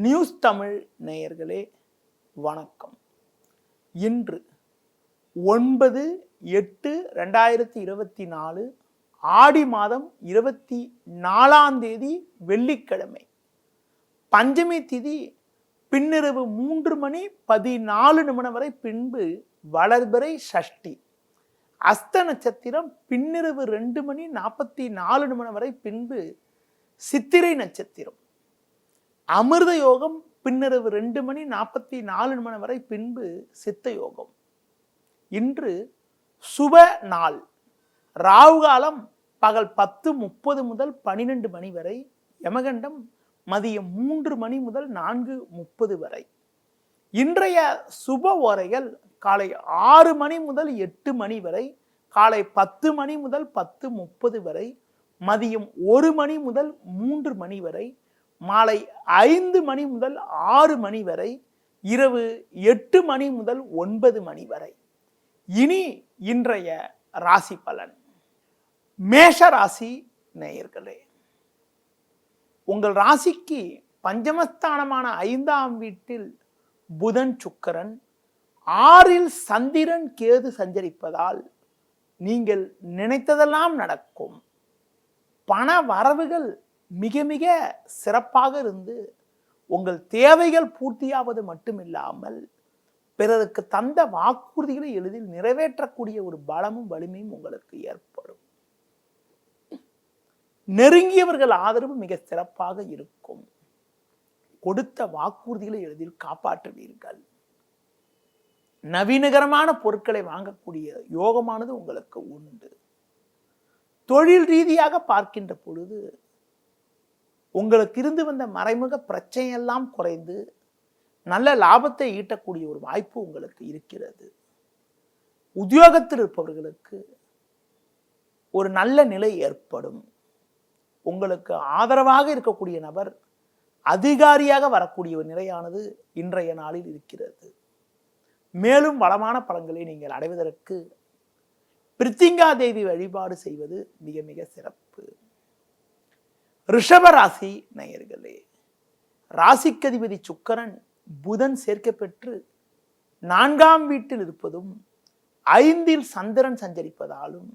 News Tamil நேயர்களே வணக்கம். இன்று 9/8/2024 ஆடி மாதம் 24ஆம் தேதி வெள்ளிக்கிழமை. பஞ்சமி திதி பின்னிரவு 3:14 வரை, பின்பு வளர்பிறை சஷ்டி. அஸ்த நட்சத்திரம் பின்னிரவு 2:44 வரை, பின்பு சித்திரை நட்சத்திரம். அமிர்த யோகம் பின்னிரவு 2:44 வரை, பின்பு சித்த யோகம். இன்று சுப நாள். ராகு காலம் பகல் 10:30 முதல் 12 மணி வரை, யமகண்டம் மதியம் 3 மணி முதல் 4:30 வரை. இன்றைய சுப ஓரைகள் காலை 6 மணி முதல் 8 மணி வரை, காலை 10 மணி முதல் 10:30 வரை, மதியம் 1 மணி முதல் 3 மணி வரை, மாலை 5 மணி முதல் 6 மணி வரை, இரவு 8 மணி முதல் 9 மணி வரை. இனி இன்றைய ராசி பலன். மேஷ ராசி நேயர்களே, உங்கள் ராசிக்கு பஞ்சமஸ்தானமான 5ஆம் வீட்டில் புதன் சுக்கிரன், 6இல் சந்திரன் கேது சஞ்சரிப்பதால் நீங்கள் நினைத்ததெல்லாம் நடக்கும். பண வரவுகள் மிக மிக சிறப்பாக இருந்து உங்கள் தேவைகள் பூர்த்தியாவது மட்டுமில்லாமல் பிறருக்கு தந்த வாக்குறுதிகளை எளிதில் நிறைவேற்றக்கூடிய ஒரு பலமும் வலிமையும் உங்களுக்கு ஏற்படும். நெருங்கியவர்கள் ஆதரவு மிக சிறப்பாக இருக்கும். கொடுத்த வாக்குறுதிகளை எளிதில் காப்பாற்றுவீர்கள். நவீனகரமான பொருட்களை வாங்கக்கூடிய யோகமானது உங்களுக்கு உண்டு. தொழில் ரீதியாக பார்க்கின்ற பொழுது உங்களுக்கு இருந்து வந்த மறைமுக பிரச்சனையெல்லாம் குறைந்து நல்ல லாபத்தை ஈட்டக்கூடிய ஒரு வாய்ப்பு உங்களுக்கு இருக்கிறது. உத்தியோகத்தில் இருப்பவர்களுக்கு ஒரு நல்ல நிலை ஏற்படும். உங்களுக்கு ஆதரவாக இருக்கக்கூடிய நபர் அதிகாரியாக வரக்கூடிய ஒரு நிலையானது இன்றைய நாளில் இருக்கிறது. மேலும் வளமான பலன்களை நீங்கள் அடைவதற்கு பிரித்திங்கா தேவி வழிபாடு செய்வது மிக மிக சிறப்பு. ரிஷப ராசி நேயர்களே, ராசிக்கதிபதி சுக்கிரன் புதன் சேர்க்கை பெற்று 4ஆம் வீட்டில் இருப்பதும் 5இல் சந்திரன் சஞ்சரிப்பதாலும்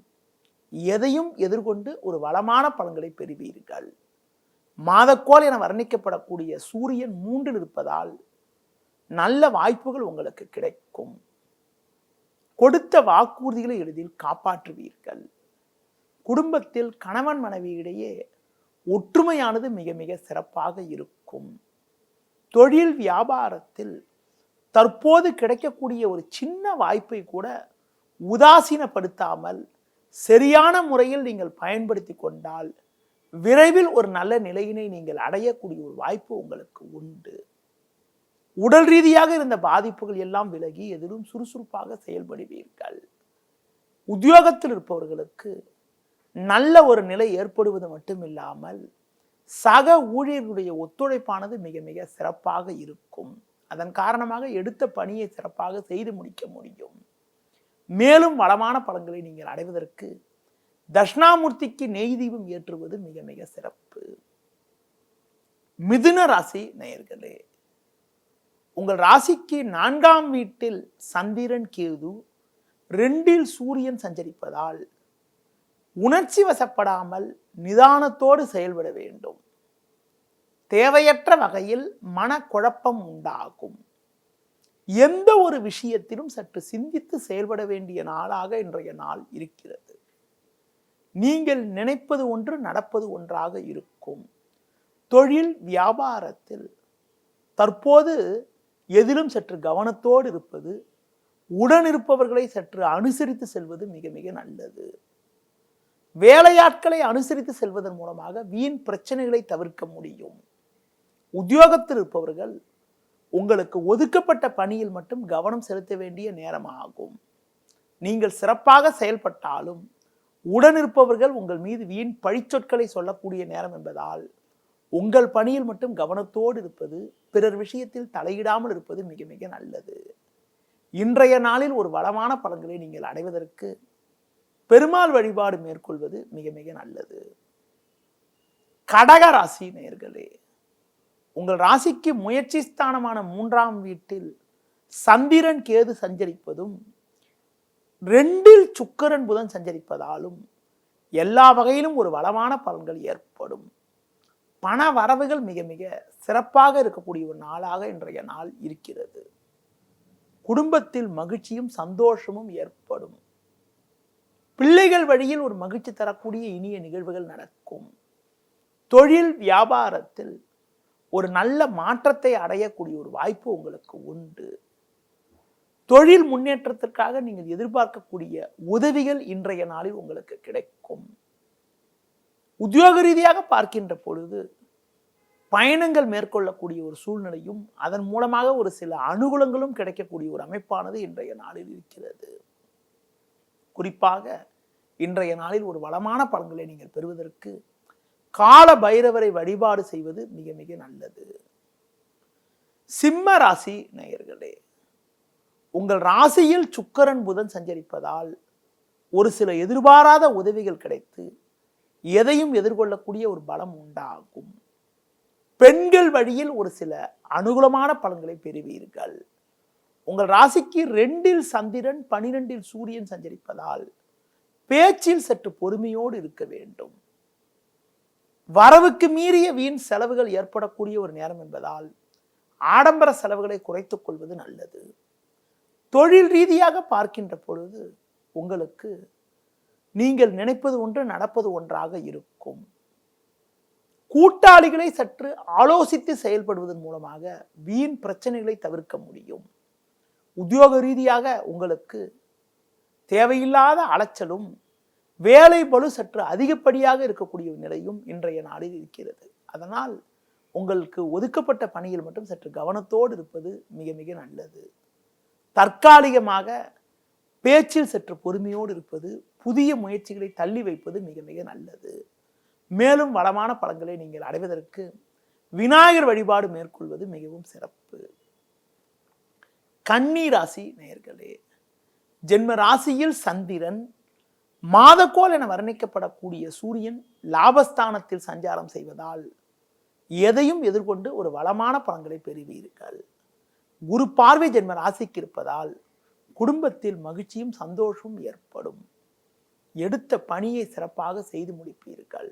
எதையும் எதிர்கொண்டு ஒரு வளமான பலன்களை பெறுவீர்கள். மாதக்கோள் என வர்ணிக்கப்படக்கூடிய சூரியன் 3இல் இருப்பதால் நல்ல வாய்ப்புகள் உங்களுக்கு கிடைக்கும். கொடுத்த வாக்குறுதிகளை எளிதில் காப்பாற்றுவீர்கள். குடும்பத்தில் கணவன் மனைவியிடையே ஒற்றுமையானது மிக மிக சிறப்பாக இருக்கும். தொழில் வியாபாரத்தில் தற்போது கிடைக்கக்கூடிய ஒரு சின்ன வாய்ப்பை கூட உதாசீனப்படுத்தாமல் சரியான முறையில் நீங்கள் பயன்படுத்தி கொண்டால் விரைவில் ஒரு நல்ல நிலையினை நீங்கள் அடையக்கூடிய ஒரு வாய்ப்பு உங்களுக்கு உண்டு. உடல் ரீதியாக இருந்த பாதிப்புகள் எல்லாம் விலகி எதிலும் சுறுசுறுப்பாக செயல்படுவீர்கள். உத்தியோகத்தில் இருப்பவர்களுக்கு நல்ல ஒரு நிலை ஏற்படுவது மட்டுமில்லாமல் சக ஊழியர்களுடைய ஒத்துழைப்பானது மிக மிக சிறப்பாக இருக்கும். அதன் காரணமாக எடுத்த பணியை சிறப்பாக செய்து முடிக்க முடியும். மேலும் வளமான பலன்களை நீங்கள் அடைவதற்கு தட்சிணாமூர்த்திக்கு நெய் தீபம் ஏற்றுவது மிக மிக சிறப்பு. மிதுன ராசி நேயர்களே, உங்கள் ராசிக்கு 4ஆம் வீட்டில் சந்திரன் கேது, 2இல் சூரியன் சஞ்சரிப்பதால் உணர்ச்சி வசப்படாமல் நிதானத்தோடு செயல்பட வேண்டும். தேவையற்ற வகையில் மனக்குழப்பம் உண்டாகும். எந்த ஒரு விஷயத்திலும் சற்று சிந்தித்து செயல்பட வேண்டிய நாளாக இன்றைய நாள் இருக்கிறது. நீங்கள் நினைப்பது ஒன்று, நடப்பது ஒன்றாக இருக்கும். தொழில் வியாபாரத்தில் தற்போது எதிலும் சற்று கவனத்தோடு இருப்பது, உடன் இருப்பவர்களை சற்று அனுசரித்து செல்வது மிக மிக நல்லது. வேலையாட்களை அனுசரித்து செல்வதன் மூலமாக வீண் பிரச்சனைகளை தவிர்க்க முடியும். உத்தியோகத்தில் இருப்பவர்கள் உங்களுக்கு ஒதுக்கப்பட்ட பணியில் மட்டும் கவனம் செலுத்த வேண்டிய நேரமாகும். நீங்கள் சிறப்பாக செயல்பட்டாலும் உடன் இருப்பவர்கள் உங்கள் மீது வீண் பழிச்சொற்களை சொல்லக்கூடிய நேரம் என்பதால் உங்கள் பணியில் மட்டும் கவனத்தோடு இருப்பது, பிறர் விஷயத்தில் தலையிடாமல் இருப்பது மிக மிக நல்லது. இன்றைய நாளில் ஒரு வளமான பலன்களை நீங்கள் அடைவதற்கு பெருமாள் வழிபாடு மேற்கொள்வது மிக மிக நல்லது. கடக ராசி நேயர்களே, உங்கள் ராசிக்கு முயற்சி ஸ்தானமான 3ஆம் வீட்டில் சந்திரன் கேது சஞ்சரிப்பதும் 2இல் சுக்கிரன் புதன் சஞ்சரிப்பதாலும் எல்லா வகையிலும் ஒரு வளமான பலன்கள் ஏற்படும். பண வரவுகள் மிக மிக சிறப்பாக இருக்கக்கூடிய ஒரு நாளாக இன்றைய நாள் இருக்கிறது. குடும்பத்தில் மகிழ்ச்சியும் சந்தோஷமும் ஏற்படும். பிள்ளைகள் வழியில் ஒரு மகிழ்ச்சி தரக்கூடிய இனிய நிகழ்வுகள் நடக்கும். தொழில் வியாபாரத்தில் ஒரு நல்ல மாற்றத்தை அடையக்கூடிய ஒரு வாய்ப்பு உங்களுக்கு உண்டு. தொழில் முன்னேற்றத்திற்காக நீங்கள் எதிர்பார்க்கக்கூடிய உதவிகள் இன்றைய நாளில் உங்களுக்கு கிடைக்கும். உத்தியோக ரீதியாக பார்க்கின்ற பொழுது பயணங்கள் மேற்கொள்ளக்கூடிய ஒரு சூழ்நிலையும் அதன் மூலமாக ஒரு சில அனுகூலங்களும் கிடைக்கக்கூடிய ஒரு அமைப்பானது இன்றைய நாளில் இருக்கிறது. குறிப்பாக இன்றைய நாளில் ஒரு வளமான பலன்களை நீங்கள் பெறுவதற்கு கால பைரவரை வழிபாடு செய்வது மிக மிக நல்லது. சிம்ம ராசி நேயர்களே, உங்கள் ராசியில் சுக்கிரன் புதன் சஞ்சரிப்பதால் ஒரு சில எதிர்பாராத உதவிகள் கிடைத்து எதையும் எதிர்கொள்ளக்கூடிய ஒரு பலம் உண்டாகும். பெண்கள் வழியில் ஒரு சில அனுகூலமான பலன்களை பெறுவீர்கள். உங்கள் ராசிக்கு 2இல் சந்திரன் 12இல் சூரியன் சஞ்சரிப்பதால் பேச்சில் சற்று பொறுமையோடு இருக்க வேண்டும். வரவுக்கு மீறிய வீண் செலவுகள் ஏற்படக்கூடிய ஒரு நேரம் என்பதால் ஆடம்பர செலவுகளை குறைத்துக் கொள்வது நல்லது. தொழில் ரீதியாக பார்க்கின்ற பொழுது உங்களுக்கு நீங்கள் நினைப்பது ஒன்று நடப்பது ஒன்றாக இருக்கும். கூட்டாளிகளை சற்று ஆலோசித்து செயல்படுவதன் மூலமாக வீண் பிரச்சனைகளை தவிர்க்க முடியும். உத்தியோக ரீதியாக உங்களுக்கு தேவையில்லாத அலைச்சலும் வேலை பளு சற்று அதிகப்படியாக இருக்கக்கூடிய நிலையும் இன்றைய நாளில் இருக்கிறது. அதனால் உங்களுக்கு ஒதுக்கப்பட்ட பணியில் மட்டும் சற்று கவனத்தோடு இருப்பது மிக மிக நல்லது. தற்காலிகமாக பேச்சில் சற்று பொறுமையோடு இருப்பது, புதிய முயற்சிகளை தள்ளி வைப்பது மிக மிக நல்லது. மேலும் வளமான பலன்களை நீங்கள் அடைவதற்கு விநாயகர் வழிபாடு மேற்கொள்வது மிகவும் சிறப்பு. கன்னி ராசி நேயர்களே, ஜென்ம ராசியில் சந்திரன், மாதக்கோள் என வர்ணிக்கப்படக்கூடிய சூரியன் லாபஸ்தானத்தில் சஞ்சாரம் செய்வதால் எதையும் எதிர்கொண்டு ஒரு வளமான பலன்களை பெறுவீர்கள். குரு பார்வை ஜென்ம ராசிக்கு இருப்பதால் குடும்பத்தில் மகிழ்ச்சியும் சந்தோஷமும் ஏற்படும். எடுத்த பணியை சிறப்பாக செய்து முடிப்பீர்கள்.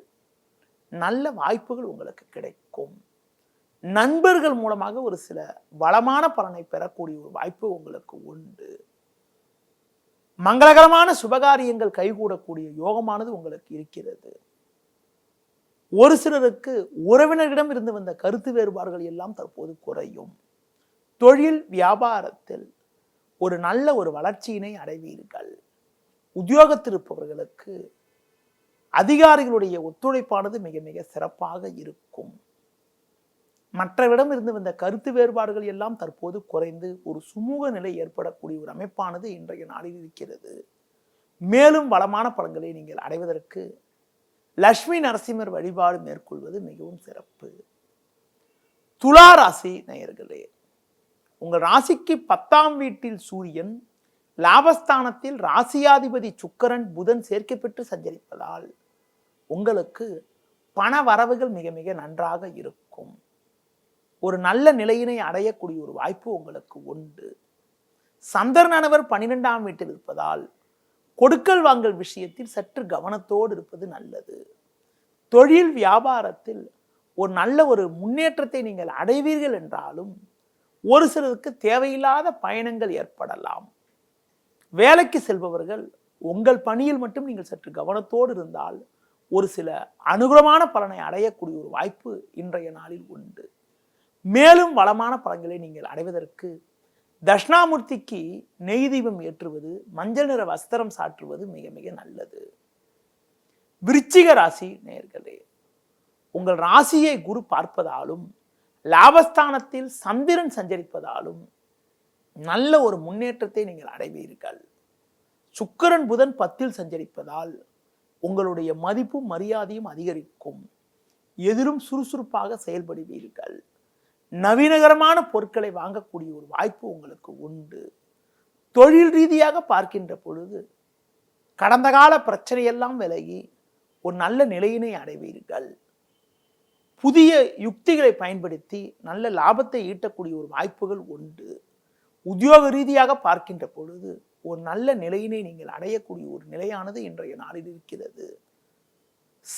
நல்ல வாய்ப்புகள் உங்களுக்கு கிடைக்கும். நண்பர்கள் மூலமாக ஒரு சில வளமான பலனை பெறக்கூடிய ஒரு வாய்ப்பு உங்களுக்கு உண்டு. மங்களகரமான சுபகாரியங்கள் கைகூடக்கூடிய யோகமானது உங்களுக்கு இருக்கிறது. ஒரு சிலருக்கு உறவினர்களிடம் இருந்து வந்த கருத்து வேறுபாடுகள் எல்லாம் தற்போது குறையும். தொழில் வியாபாரத்தில் ஒரு நல்ல ஒரு வளர்ச்சியினை அடைவீர்கள். உத்தியோகத்தில் இருப்பவர்களுக்கு அதிகாரிகளுடைய ஒத்துழைப்பானது மிக மிக சிறப்பாக இருக்கும். மற்றவரிடம் இருந்து வந்த கருத்து வேறுபாடுகள் எல்லாம் தற்போது குறைந்து ஒரு சுமூக நிலை ஏற்படக்கூடிய ஒரு அமைப்பானது இன்றைய நாளில் இருக்கிறது. மேலும் வளமான பலன்களை நீங்கள் அடைவதற்கு லட்சுமி நரசிம்மர் வழிபாடு மேற்கொள்வது மிகவும் சிறப்பு. துலா ராசி நேயர்களே, உங்கள் ராசிக்கு 10ஆம் வீட்டில் சூரியன், லாபஸ்தானத்தில் ராசியாதிபதி சுக்கிரன் புதன் சேர்க்கை பெற்று சஞ்சரிப்பதால் உங்களுக்கு பண வரவுகள் மிக மிக நன்றாக இருக்கும். ஒரு நல்ல நிலையினை அடையக்கூடிய ஒரு வாய்ப்பு உங்களுக்கு உண்டு. சந்திரனானவர் 12ஆம் வீட்டில் இருப்பதால் கொடுக்கல் வாங்கல் விஷயத்தில் சற்று கவனத்தோடு இருப்பது நல்லது. தொழில் வியாபாரத்தில் ஒரு நல்ல ஒரு முன்னேற்றத்தை நீங்கள் அடைவீர்கள் என்றாலும் ஒரு சிலருக்கு தேவையில்லாத பயணங்கள் ஏற்படலாம். வேலைக்கு செல்பவர்கள் உங்கள் பணியில் மட்டும் நீங்கள் சற்று கவனத்தோடு இருந்தால் ஒரு சில அனுகூலமான பலனை அடையக்கூடிய ஒரு வாய்ப்பு இன்றைய நாளில் உண்டு. மேலும் வளமான பலன்களை நீங்கள் அடைவதற்கு தட்சிணாமூர்த்திக்கு நெய் தீபம் ஏற்றுவது, மஞ்சள் நிற வஸ்திரம் சாற்றுவது மிக மிக நல்லது. விருச்சிக ராசி நேயர்களே, உங்கள் ராசியை குரு பார்ப்பதாலும் லாபஸ்தானத்தில் சந்திரன் சஞ்சரிப்பதாலும் நல்ல ஒரு முன்னேற்றத்தை நீங்கள் அடைவீர்கள். சுக்கிரன் புதன் 10இல் சஞ்சரிப்பதால் உங்களுடைய மதிப்பும் மரியாதையும் அதிகரிக்கும். எதிரும் சுறுசுறுப்பாக செயல்படுவீர்கள். நவீனகரமான பொருட்களை வாங்கக்கூடிய ஒரு வாய்ப்பு உங்களுக்கு உண்டு. தொழில் ரீதியாக பார்க்கின்ற பொழுது கடந்த கால பிரச்சனையெல்லாம் விலகி ஒரு நல்ல நிலையினை அடைவீர்கள். புதிய யுக்திகளை பயன்படுத்தி நல்ல லாபத்தை ஈட்டக்கூடிய ஒரு வாய்ப்புகள் உண்டு. உத்தியோக ரீதியாக பார்க்கின்ற பொழுது ஒரு நல்ல நிலையினை நீங்கள் அடையக்கூடிய ஒரு நிலையானது இன்றைய நாளில் இருக்கிறது.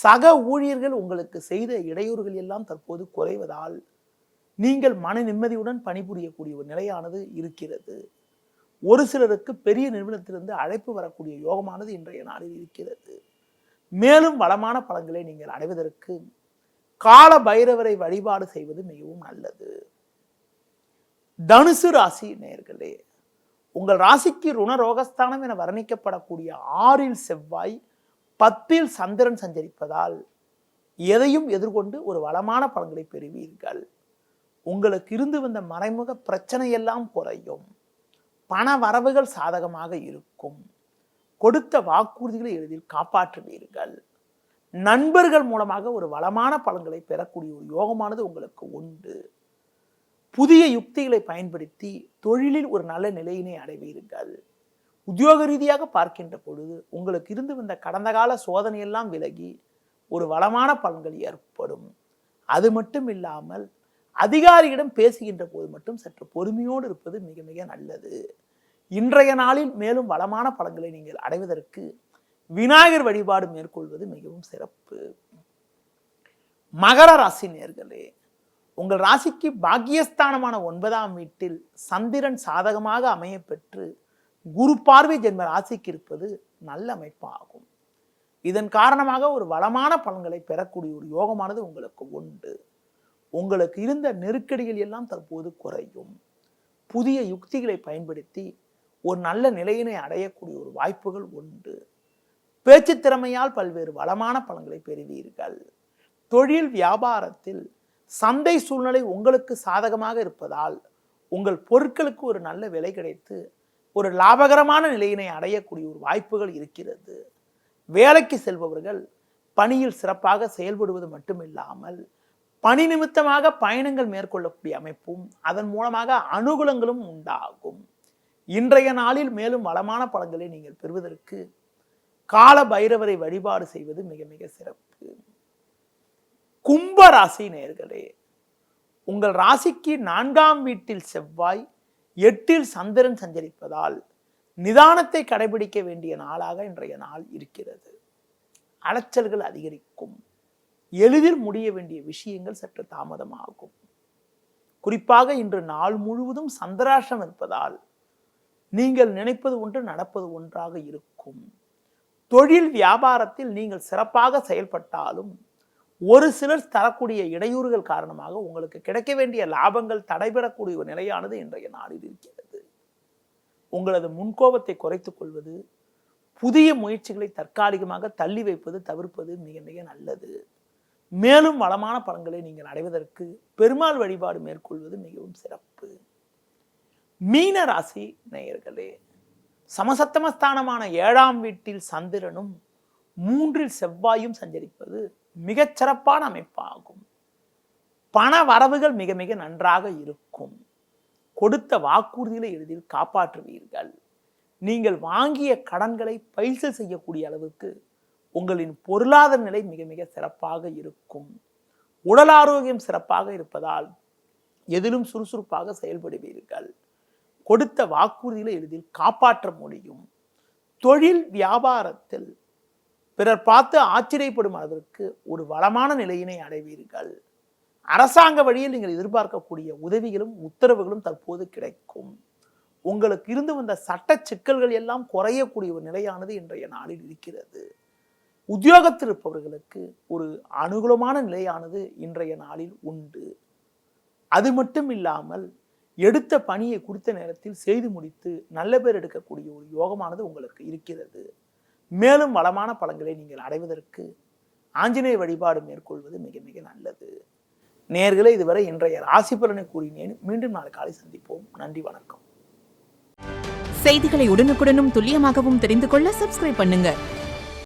சக ஊழியர்கள் உங்களுக்கு செய்த இடையூறுகள் எல்லாம் தற்போது குறைவதால் நீங்கள் மன நிம்மதியுடன் பணிபுரியக்கூடிய ஒரு நிலையானது இருக்கிறது. ஒரு சிலருக்கு பெரிய நிறுவனத்திலிருந்து அழைப்பு வரக்கூடிய யோகமானது இன்றைய நாளில் இருக்கிறது. மேலும் வளமான பலன்களை நீங்கள் அடைவதற்கு கால பைரவரை வழிபாடு செய்வது மிகவும் நல்லது. தனுசு ராசி நேயர்களே, உங்கள் ராசிக்கு ருணரோகஸ்தானம் என வர்ணிக்கப்படக்கூடிய 6இல் செவ்வாய் 10இல் சந்திரன் சஞ்சரிப்பதால் எதையும் எதிர்கொண்டு ஒரு வளமான பலன்களை பெறுவீர்கள். உங்களுக்கு இருந்து வந்த மறைமுக பிரச்சனை எல்லாம் குறையும். பண வரவுகள் சாதகமாக இருக்கும். கொடுத்த வாக்குறுதிகளை எளிதில் காப்பாற்றுவீர்கள். நண்பர்கள் மூலமாக ஒரு வளமான பலன்களை பெறக்கூடிய ஒரு யோகமானது உங்களுக்கு உண்டு. புதிய யுக்திகளை பயன்படுத்தி தொழிலில் ஒரு நல்ல நிலையினை அடைவீர்கள். உத்தியோக ரீதியாக பார்க்கின்ற பொழுது உங்களுக்கு இருந்து வந்த கடந்த கால சோதனையெல்லாம் விலகி ஒரு வளமான பலன்கள் ஏற்படும். அது மட்டும் இல்லாமல் அதிகாரியிடம் பேசுகின்ற போது மட்டும் சற்று பொறுமையோடு இருப்பது மிக மிக நல்லது. இன்றைய நாளில் மேலும் வளமான பலன்களை நீங்கள் அடைவதற்கு விநாயகர் வழிபாடு மேற்கொள்வது மிகவும் சிறப்பு. மகர ராசி நேயர்களே, உங்கள் ராசிக்கு பாக்கியஸ்தானமான 9ஆம் வீட்டில் சந்திரன் சாதகமாக அமைய பெற்று குரு பார்வை ஜென்ம ராசிக்கு இருப்பது நல்ல அமைப்பாகும். இதன் காரணமாக ஒரு வளமான பலன்களை பெறக்கூடிய ஒரு யோகமானது உங்களுக்கு உண்டு. உங்களுக்கு இருந்த நெருக்கடிகள் எல்லாம் தற்போது குறையும். புதிய யுக்திகளை பயன்படுத்தி ஒரு நல்ல நிலையினை அடையக்கூடிய ஒரு வாய்ப்புகள் உண்டு. பேச்சு திறமையால் பல்வேறு வளமான பலன்களை பெறுவீர்கள். தொழில் வியாபாரத்தில் சந்தை சூழ்நிலை உங்களுக்கு சாதகமாக இருப்பதால் உங்கள் பொருட்களுக்கு ஒரு நல்ல விலை கிடைத்து ஒரு லாபகரமான நிலையினை அடையக்கூடிய ஒரு வாய்ப்புகள் இருக்கிறது. வேலைக்கு செல்பவர்கள் பணியில் சிறப்பாக செயல்படுவது மட்டுமில்லாமல் பணி நிமித்தமாக பயணங்கள் மேற்கொள்ளக்கூடிய அமைப்பும் அதன் மூலமாக அனுகூலங்களும் உண்டாகும். இன்றைய நாளில் மேலும் வளமான பலன்களை நீங்கள் பெறுவதற்கு கால பைரவரை வழிபாடு செய்வது மிக மிக சிறப்பு. கும்ப ராசி நேயர்களே, உங்கள் ராசிக்கு 4ஆம் வீட்டில் செவ்வாய் 8இல் சந்திரன் சஞ்சரிப்பதால் நிதானத்தை கடைபிடிக்க வேண்டிய நாளாக இன்றைய நாள் இருக்கிறது. அலைச்சல்கள் அதிகரிக்கும். எளிதில் முடிய வேண்டிய விஷயங்கள் சற்று தாமதமாகும். குறிப்பாக இன்று நாள் முழுவதும் சந்திராஷ்டம் இருப்பதால் நீங்கள் நினைப்பது ஒன்று நடப்பது ஒன்றாக இருக்கும். தொழில் வியாபாரத்தில் நீங்கள் சிறப்பாக செயல்பட்டாலும் ஒரு சிலர் தரக்கூடிய இடையூறுகள் காரணமாக உங்களுக்கு கிடைக்க வேண்டிய லாபங்கள் தடைபெறக்கூடிய ஒரு நிலையானது இன்றைய நாளில் இருக்கிறது. உங்களது முன்கோபத்தை குறைத்துக் கொள்வது, புதிய முயற்சிகளை தற்காலிகமாக தள்ளி வைப்பது தவிர்ப்பது மிக மிக நல்லது. மேலும் வளமான பலன்களை நீங்கள் அடைவதற்கு பெருமாள் வழிபாடு மேற்கொள்வது மிகவும் சிறப்பு. மீன ராசி நேயர்களே, சமசத்தமஸ்தானமான 7ஆம் வீட்டில் சந்திரனும் 3இல் செவ்வாயும் சஞ்சரிப்பது மிகச் சிறப்பான அமைப்பாகும். பண வரவுகள் மிக மிக நன்றாக இருக்கும். கொடுத்த வாக்குறுதிகளை எளிதில் காப்பாற்றுவீர்கள். நீங்கள் வாங்கிய கடன்களை பைசல் செய்யக்கூடிய அளவுக்கு உங்களின் பொருளாதார நிலை மிக மிக சிறப்பாக இருக்கும். உடல் ஆரோக்கியம் சிறப்பாக இருப்பதால் எதிலும் சுறுசுறுப்பாக செயல்படுவீர்கள். கொடுத்த வாக்குறுதிகளை எளிதில் காப்பாற்ற முடியும். தொழில் வியாபாரத்தில் பிறர் பார்த்து ஆச்சரியப்படும் அளவிற்கு ஒரு வளமான நிலையினை அடைவீர்கள். அரசாங்க வழியில் நீங்கள் எதிர்பார்க்கக்கூடிய உதவிகளும் உத்தரவுகளும் தற்போது கிடைக்கும். உங்களுக்கு இருந்து வந்த சட்ட சிக்கல்கள் எல்லாம் குறையக்கூடிய ஒரு நிலையானது இன்றைய நாளில் இருக்கிறது. உத்தியோகத்தில் இருப்பவர்களுக்கு ஒரு அனுகூலமான நிலையானது இன்றைய நாளில் உண்டு. அது மட்டும் இல்லாமல் எடுத்த பணியை குறித்த நேரத்தில் செய்து முடித்து நல்ல பேர் எடுக்கக்கூடிய ஒரு யோகமானது உங்களுக்கு இருக்கிறது. மேலும் வளமான பலன்களை நீங்கள் அடைவதற்கு ஆஞ்சநேய வழிபாடு மேற்கொள்வது மிக மிக நல்லது. நேயர்களே, இதுவரை இன்றைய ராசி பலனை கூறினேன். மீண்டும் நாளை காலை சந்திப்போம். நன்றி, வணக்கம். செய்திகளை உடனுக்குடனும் துல்லியமாகவும் தெரிந்து கொள்ள சப்ஸ்கிரைப் பண்ணுங்க.